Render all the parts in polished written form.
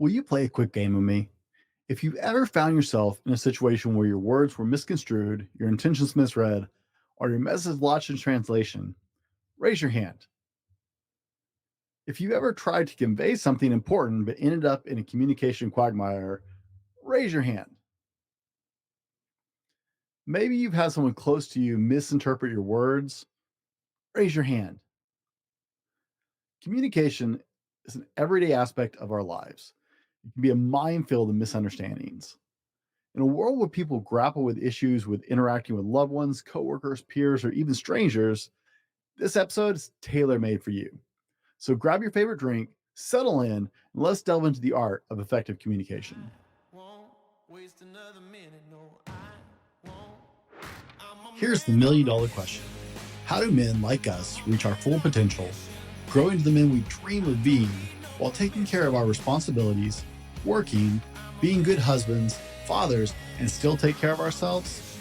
Will you play a quick game with me? If you've ever found yourself in a situation where your words were misconstrued, your intentions misread, or your message lost in translation, raise your hand. If you've ever tried to convey something important but ended up in a communication quagmire, raise your hand. Maybe you've had someone close to you misinterpret your words, raise your hand. Communication is an everyday aspect of our lives. It can be a minefield of misunderstandings. In a world where people grapple with issues with interacting with loved ones, coworkers, peers, or even strangers, this episode is tailor-made for you. So grab your favorite drink, settle in, and let's delve into the art of effective communication. Here's the million-dollar question. How do men like us reach our full potential, grow into the men we dream of being, while taking care of our responsibilities, working, being good husbands, fathers, and still take care of ourselves?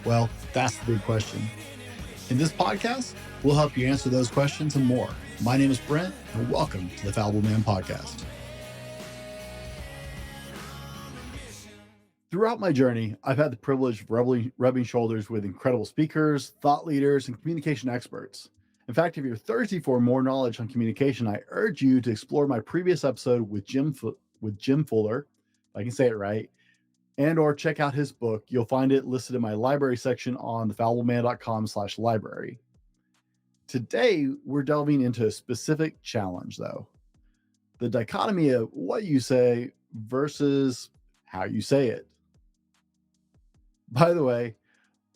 Well, that's the big question. In this podcast, we'll help you answer those questions and more. My name is Brent, and welcome to the Fallible Man Podcast. Throughout my journey, I've had the privilege of rubbing shoulders with incredible speakers, thought leaders, and communication experts. In fact, if you're thirsty for more knowledge on communication, I urge you to explore my previous episode with Jim Fuller, if I can say it right, and or check out his book. You'll find it listed in my library section on thefallibleman.com/library. Today, we're delving into a specific challenge, though. The dichotomy of what you say versus how you say it. By the way,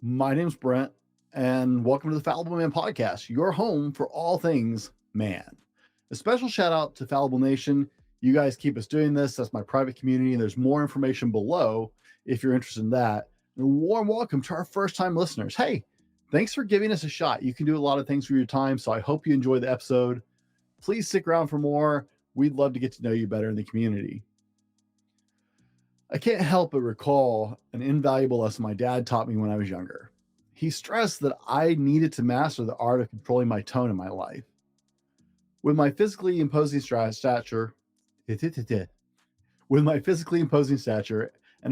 my name's Brent, and welcome to the Fallible Man Podcast, your home for all things man. A special shout out to Fallible Nation. You guys keep us doing this. That's my private community, and there's more information below if you're interested in that. And a warm welcome to our first-time listeners. Hey, thanks for giving us a shot. You can do a lot of things with your time, so I hope you enjoy the episode. Please stick around for more. We'd love to get to know you better in the community. I can't help but recall an invaluable lesson my dad taught me when I was younger. He stressed that I needed to master the art of controlling my tone in my life. With my physically imposing stature, and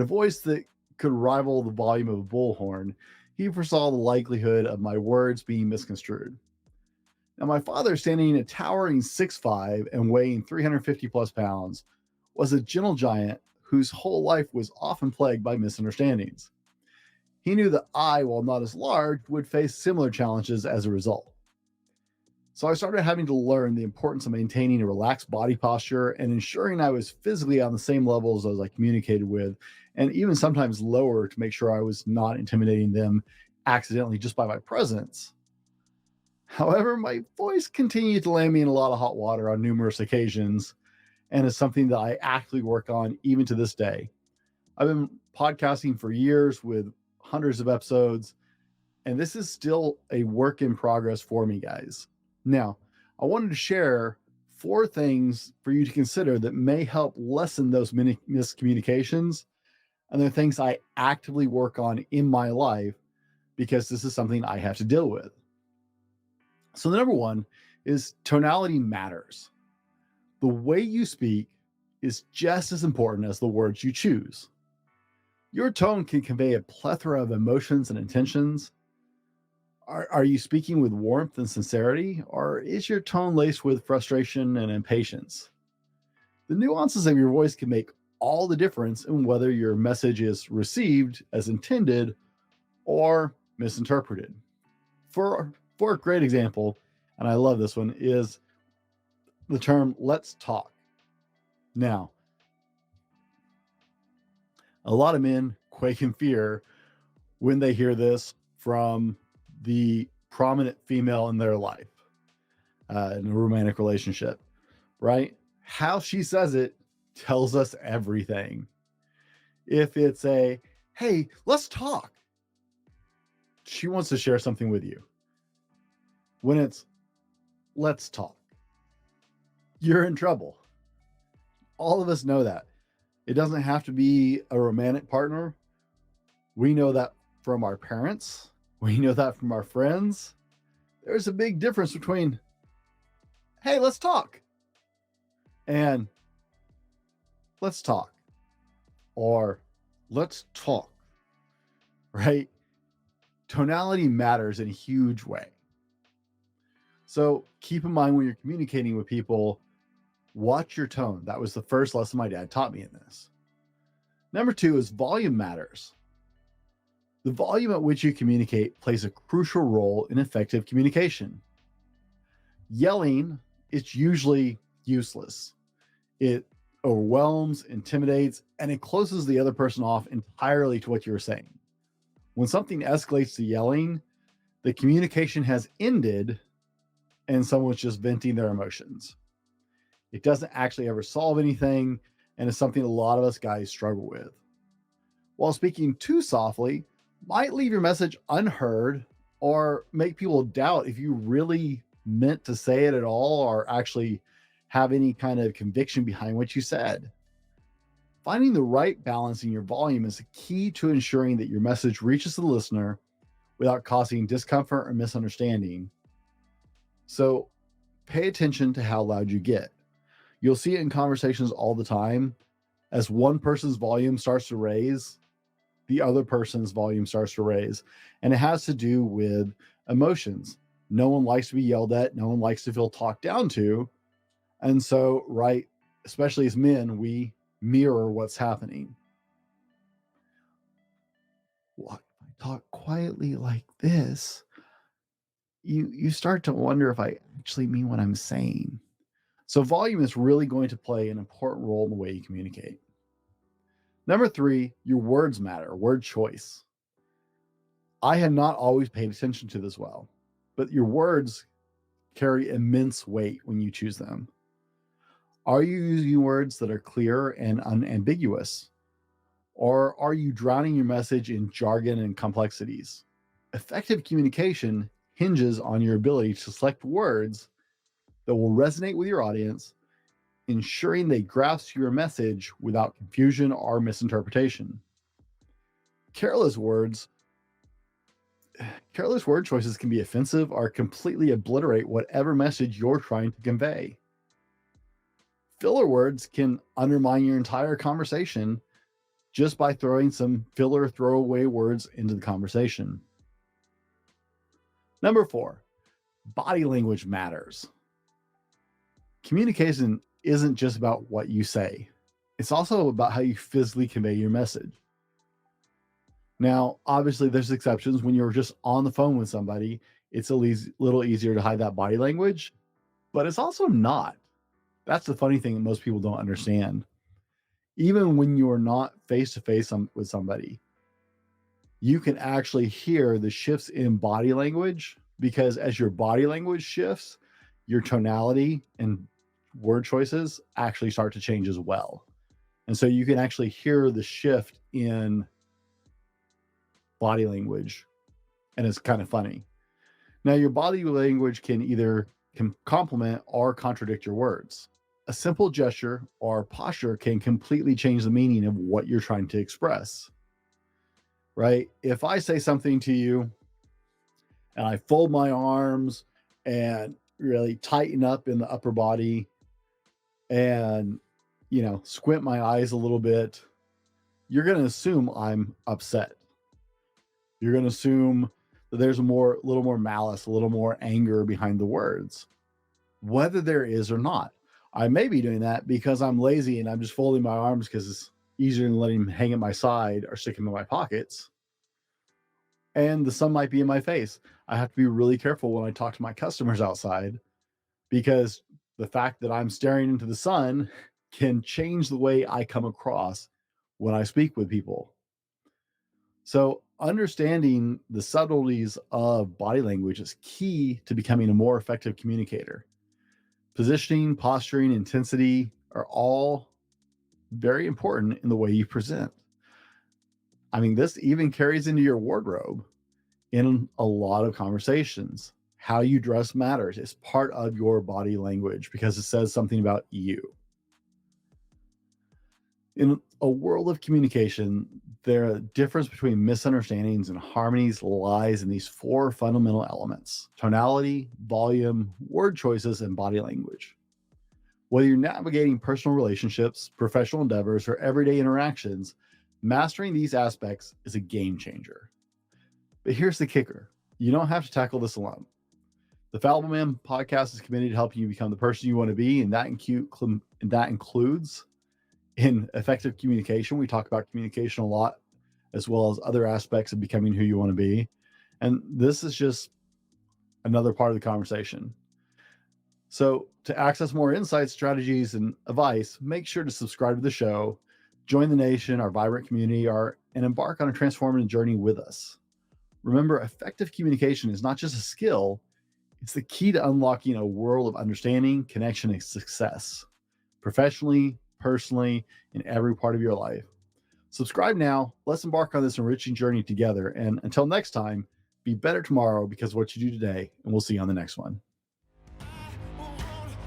a voice that could rival the volume of a bullhorn, he foresaw the likelihood of my words being misconstrued. Now, my father, standing a towering 6'5" and weighing 350 plus pounds, was a gentle giant whose whole life was often plagued by misunderstandings. He knew that I, while not as large, would face similar challenges as a result. So I started having to learn the importance of maintaining a relaxed body posture and ensuring I was physically on the same level as those I communicated with, and even sometimes lower to make sure I was not intimidating them accidentally just by my presence. However, my voice continued to land me in a lot of hot water on numerous occasions, and is something that I actively work on even to this day. I've been podcasting for years with hundreds of episodes, and this is still a work in progress for me, guys. Now, I wanted to share 4 things for you to consider that may help lessen those miscommunications, and they're things I actively work on in my life because this is something I have to deal with. So the number one is tonality matters. The way you speak is just as important as the words you choose. Your tone can convey a plethora of emotions and intentions. Are you speaking with warmth and sincerity, or is your tone laced with frustration and impatience? The nuances of your voice can make all the difference in whether your message is received as intended or misinterpreted. For a great example, and I love this one, is the term "let's talk." Now, a lot of men quake in fear when they hear this from the prominent female in their life in a romantic relationship, right? How she says it tells us everything. If it's a, "hey, let's talk," she wants to share something with you. When it's, "let's talk," you're in trouble. All of us know that. It doesn't have to be a romantic partner. We know that from our parents. We know that from our friends. There's a big difference between, "hey, let's talk," and let's talk, or let's talk, right? Tonality matters in a huge way. So keep in mind when you're communicating with people, watch your tone. That was the first lesson my dad taught me in this. Number 2 is volume matters. The volume at which you communicate plays a crucial role in effective communication. Yelling is usually useless. It overwhelms, intimidates, and it closes the other person off entirely to what you're saying. When something escalates to yelling, the communication has ended and someone's just venting their emotions. It doesn't actually ever solve anything, and it's something a lot of us guys struggle with. While speaking too softly might leave your message unheard or make people doubt if you really meant to say it at all or actually have any kind of conviction behind what you said. Finding the right balance in your volume is the key to ensuring that your message reaches the listener without causing discomfort or misunderstanding. So pay attention to how loud you get. You'll see it in conversations all the time. As one person's volume starts to raise, the other person's volume starts to raise. And it has to do with emotions. No one likes to be yelled at. No one likes to feel talked down to. And so, right, especially as men, we mirror what's happening. Well, if I talk quietly like this, you start to wonder if I actually mean what I'm saying. So volume is really going to play an important role in the way you communicate. Number 3, your words matter, word choice. I had not always paid attention to this well, but your words carry immense weight when you choose them. Are you using words that are clear and unambiguous? Or are you drowning your message in jargon and complexities? Effective communication hinges on your ability to select words that will resonate with your audience, ensuring they grasp your message without confusion or misinterpretation. Careless words Careless word choices can be offensive or completely obliterate whatever message you're trying to convey. Filler words can undermine your entire conversation just by throwing some filler throwaway words into the conversation. Number 4, body language matters. Communication isn't just about what you say. It's also about how you physically convey your message. Now, obviously, there's exceptions. When you're just on the phone with somebody, it's a little easier to hide that body language, but it's also not. That's the funny thing that most people don't understand. Even when you're not face to face with somebody, you can actually hear the shifts in body language, because as your body language shifts, your tonality and word choices actually start to change as well. And so you can actually hear the shift in body language, and it's kind of funny. Now, your body language can either complement or contradict your words. A simple gesture or posture can completely change the meaning of what you're trying to express, right? If I say something to you and I fold my arms and really tighten up in the upper body and, squint my eyes a little bit, you're going to assume I'm upset. You're going to assume that there's a little more malice, a little more anger behind the words, whether there is or not. I may be doing that because I'm lazy and I'm just folding my arms because it's easier than letting them hang at my side or stick them in my pockets. And the sun might be in my face. I have to be really careful when I talk to my customers outside, because the fact that I'm staring into the sun can change the way I come across when I speak with people. So understanding the subtleties of body language is key to becoming a more effective communicator. Positioning, posturing, intensity are all very important in the way you present. I mean, this even carries into your wardrobe in a lot of conversations. How you dress matters. It's part of your body language because it says something about you. In a world of communication, the difference between misunderstandings and harmonies lies in these 4 fundamental elements: tonality, volume, word choices, and body language. Whether you're navigating personal relationships, professional endeavors, or everyday interactions, mastering these aspects is a game changer. But here's the kicker. You don't have to tackle this alone. The Fallible Man podcast is committed to helping you become the person you want to be, and that includes in effective communication. We talk about communication a lot, as well as other aspects of becoming who you want to be. And this is just another part of the conversation. So to access more insights, strategies, and advice, make sure to subscribe to the show, join the nation, our vibrant community, and embark on a transformative journey with us. Remember, effective communication is not just a skill, it's the key to unlocking a world of understanding, connection, and success, professionally, personally, in every part of your life. Subscribe now. Let's embark on this enriching journey together. And until next time, be better tomorrow because of what you do today. And we'll see you on the next one.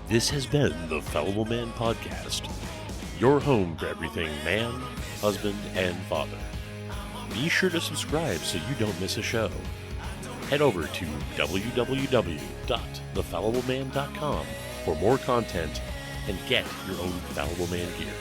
This has been the Fallible Man Podcast, your home for everything man, husband, and father. Be sure to subscribe so you don't miss a show. Head over to www.thefallibleman.com for more content and get your own Fallible Man gear.